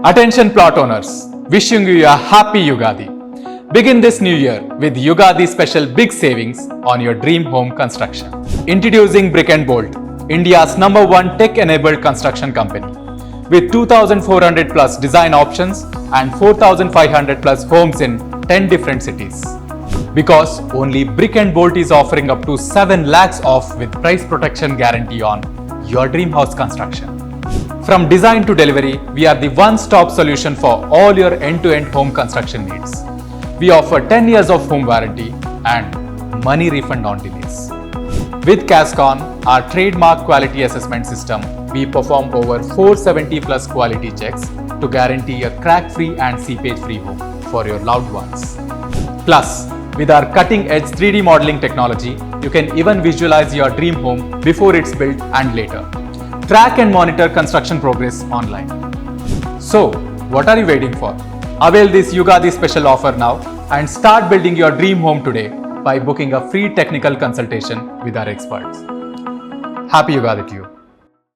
Attention plot owners, wishing you a happy Ugadi. Begin this new year with Ugadi special big savings on your dream home construction. Introducing Brick and Bolt, India's #1 tech-enabled construction company. With 2,400 plus design options and 4,500 plus homes in 10 different cities. Because only Brick and Bolt is offering up to 7 lakhs off with price protection guarantee on your dream house construction. From design to delivery, we are the one-stop solution for all your end-to-end home construction needs. We offer 10 years of home warranty and money refund on delays. With Cascon, our trademark quality assessment system, we perform over 470 plus quality checks to guarantee a crack-free and seepage-free home for your loved ones. Plus, with our cutting-edge 3D modeling technology, you can even visualize your dream home before it's built and later. Track and monitor construction progress online. So, what are you waiting for? Avail this Ugadi special offer now and start building your dream home today by booking a free technical consultation with our experts. Happy Ugadi to you.